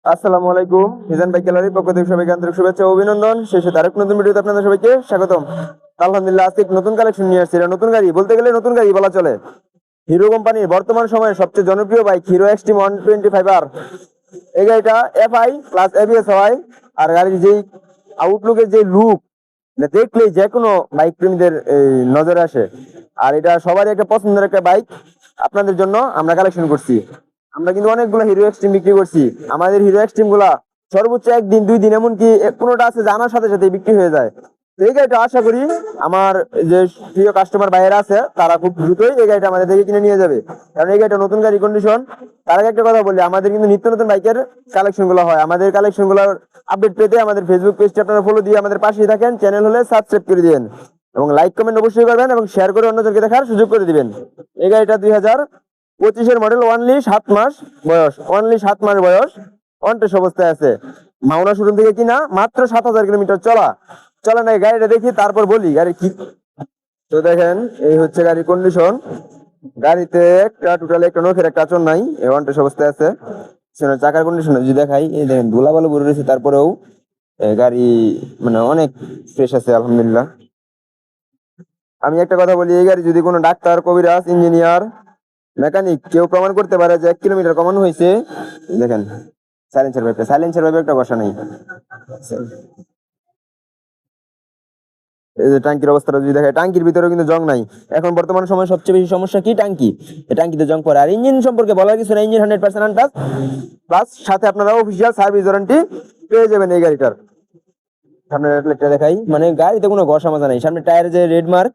আসসালামু আলাইকুম। মিজান বাইক গ্যালারির পক্ষ থেকে সবাইকে আন্তরিক শুভেচ্ছা ও অভিনন্দন। শেষে আরেক নতুন ভিডিওতে আপনাদের সবাইকে স্বাগতম। আলহামদুলিল্লাহ, আজকে নতুন কালেকশন নিয়ে আসছি। নতুন গাড়ি বলতে গেলে নতুন গাড়ি বলা চলে। হিরো কোম্পানির বর্তমান সময়ে সবচেয়ে জনপ্রিয় বাইক হিরো এক্সট্রিম 125R। এই গাড়িটা এফআই প্লাস এবিএস হয়। আর গাড়ির যেই আউটলুকের যে লুক দেখলেই যে কোনো বাইক প্রেমীদের নজরে আসে। আর এটা সবারই একটা পছন্দের একটা বাইক। আপনাদের জন্য আমরা কালেকশন করছি। আমরা কিন্তু অনেকগুলো হিরো এক্সট্রিম বিক্রি করছি। আমাদের হিরো এক্সট্রিম গুলা সর্বোচ্চ একদিন 2 দিন, এমনকি কোনোটা আছে জানার সাথে সাথে বিক্রি হয়ে যায়। তো এই গাড়িটা আশা করি আমার যে প্রিয় কাস্টমার ভাইয়েরা আছে তারা খুব দ্রুতই এই গাড়িটা আমাদের থেকে কিনে নিয়ে যাবে, কারণ এই গাড়িটা নতুন গাড়ি কন্ডিশন। তার আগে একটা কথা বলি, আমাদের কিন্তু নিত্য নতুন বাইকের কালেকশন গুলো হয়। আমাদের কালেকশন গুলোর আপডেট পেতে আমাদের ফেসবুক পেজটা আপনারা ফলো দিয়ে আমাদের পাশেই থাকেন। চ্যানেল হলে সাবস্ক্রাইব করে দিবেন এবং লাইক কমেন্ট অবশ্যই করবেন এবং শেয়ার করে অন্যদেরকে দেখার সুযোগ করে দিবেন। এই গাড়িটা 2025-এর মডেল, অনলি 7 মাস বয়স, অনলি 7 মাস বয়স, অনটেস্ট অবস্থায় আছে। মাওনা শোরুম থেকে কিনা, মাত্র 7,000 কিলোমিটার চলা। চলে না গাড়িটা দেখি তারপর বলি গাড়ি কি। তো দেখেন, এই হচ্ছে গাড়ির কন্ডিশন। গাড়িতে একটা টোটালি একটা নখের একটা আচরণ নাই, অনটেস্ট অবস্থায় আছে। চাকার কন্ডিশন যদি দেখাই, এই দেখেন ধুলাবালু ভরে রয়েছে, তারপরেও গাড়ি মানে অনেক ফ্রেশ আছে আলহামদুলিল্লাহ। আমি একটা কথা বলি, এই গাড়ি যদি কোনো ডাক্তার, কবিরাজ, ইঞ্জিনিয়ার, মেকানিক কেউ প্রমাণ করতে পারে যে 1 কিলোমিটার কমানো হয়েছে, দেখেন সাইলেন্সের ব্যাপারে একটা বসা নেই। এই যে টাঙ্কির অবস্থাটা যদি দেখে, টাঙ্কির ভিতরে কিন্তু জং নাই। এখন বর্তমান সময় সবচেয়ে বেশি সমস্যা কি? টাঙ্কি। এই টাঙ্কিতে জং পড়ে। আর ইঞ্জিন সম্পর্কে বলার কিছু না, ইঞ্জিন 100% আনটাচ, প্লাস সাথে আপনারা অফিসিয়াল সার্ভিস ওয়ারেন্টি পেয়ে যাবেন এই গাড়িটার। সামনে প্লেটটা দেখাই, মানে গাড়িতে কোনো ঘষা মাজা নাই। সামনে টায়ারে যে রেড মার্ক,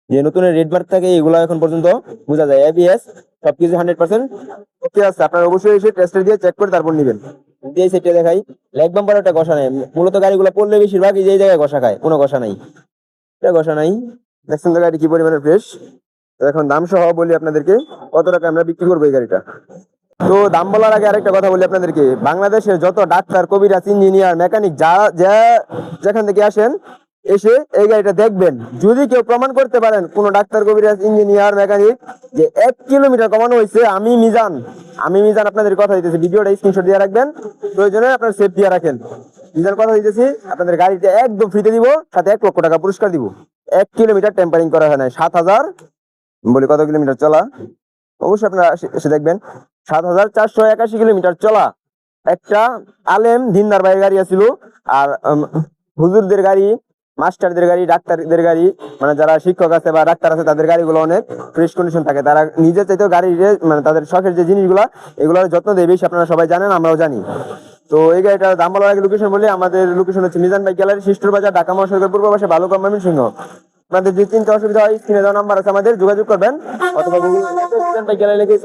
যে নতুন রেড মার্ক থাকে, এগুলো এখন পর্যন্ত বোঝা যায়। এবিএস সবকিছু 100% ওকে আছে। আপনারা অবশ্যই এসে টেস্টার দিয়ে চেক করে তারপর নেবেন। দিয়ে সেটা দেখাই, লেগ বাম্পার একটা ঘষা নাই। মূলত গাড়িগুলো পড়লে বেশিরভাগ এই জায়গায় ঘষা খায়, কোনো ঘষা নাই, এটা ঘষা নাই। দেখছেন তো গাড়ি কি পরিমাণে ফ্রেশ। তো এখন দাম সহ বলি আপনাদেরকে কত টাকা আমরা বিক্রি করবো এই গাড়িটা। তো দাম বলার আগে আরেকটা কথা বলি আপনাদেরকে, বাংলাদেশের যত ডাক্তার, কবিরাজ, ইঞ্জিনিয়ার, মেকানিক যেখান থেকে আসেন, এসে এই গাড়িটা দেখবেন। যদি কেউ প্রমাণ করতে পারেন, কোন ডাক্তার, কবিরাজ, ইঞ্জিনিয়ার, মেকানিক, যে 1 কিলোমিটার কমানো হয়েছে, আমি মিজান আপনাদের কথা দিতেছি। ভিডিওটা স্ক্রিনশট দিয়ে রাখবেন, প্রয়োজনে আপনার সেভ দিয়ে রাখেন। মিজান কথা দিতেছি, আপনাদের গাড়িটা একদম ফ্রিতে দিব, সাথে 1 লক্ষ টাকা পুরস্কার দিব। 1 কিলোমিটার টেম্পারিং করা হয় না। 7,000 বলি কত কিলোমিটার চলা, অবশ্যই আপনারা এসে দেখবেন। 7,481 কিলোমিটার চলা একটা আলেম দিনদার ভাইয়ের গাড়ি আছিল। আর হুজুরদের গাড়ি, মাস্টারদের গাড়ি, ডাক্তারদের গাড়ি, মানে যারা শিক্ষক আছে বা ডাক্তার আছে, তাদের গাড়িগুলো অনেক ফ্রেশ কন্ডিশন থাকে। তারা নিজে চাইতেও গাড়ির মানে তাদের শখের যে জিনিসগুলো, এগুলোর যত্ন দেয় বেশি। আপনারা সবাই জানেন, আমরাও জানি। তো এই গাড়িটার দাম বলার আগে লোকেশন বলি। আমাদের লোকেশন হচ্ছে মিজান বাইক গ্যালারি, শিষ্টর বাজার, ঢাকা মহাসড়কের পূর্ব পাশে, ভালুকা, ময়মনসিংহ। আপনাদের যে চিন্তা অসুবিধা হয়, স্ক্রিনে দেওয়া নাম্বার আছে, আমাদের যোগাযোগ করবেন, অথবা গুগল মিজান বাইক গ্যালারি লিখে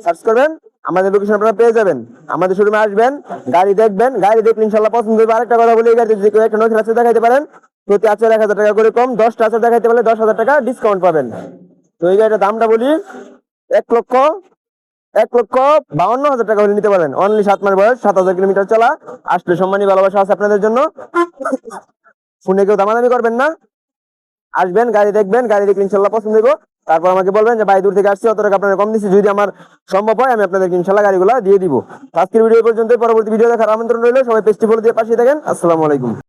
সার্চ করবেন, আমাদের লোকেশন আপনারা পেয়ে যাবেন। আমাদের শোরুমে আসবেন, গাড়ি দেখবেন, গাড়ি দেখলে ইনশাল্লাহ পছন্দ হবে। আরেকটা কথা বলি, এই গাড়িতে যদি কেউ একটা নতুন আছে দেখাইতে পারেন, প্রতি আচার 1,000 টাকা করে কম, 10টা আচার দেখাইতে পারলে 10,000 টাকা ডিসকাউন্ট পাবেন। তো এই গাড়িটার দামটা বলি, 1,52,000 টাকা হলে নিতে পারেন। অনলি 7 মাস বয়স, 7,000 কিলোমিটার চলা। আসলে সম্মানী ভালোবাসা আছে আপনাদের জন্য। ফোনে কেউ দামাদামি করবেন না, আসবেন, গাড়ি দেখবেন, গাড়ি দেখলে ইনশাল্লাহ পছন্দ হইব। তারপর আমাকে বলবেন যে ভাই, দূর থেকে আসছি, অত টাকা আপনারা কম দিচ্ছি। যদি আমার সম্ভব হয়, আমি আপনাদেরকে ইনশাল্লাহ গাড়িগুলো দিয়ে দিব। আজকের ভিডিও পর্যন্ত, পরবর্তী ভিডিও দেখার আমন্ত্রণ রইল। সবাই পেজটি ফলো দিয়ে পাশে থাকেন। আসসালামু আলাইকুম।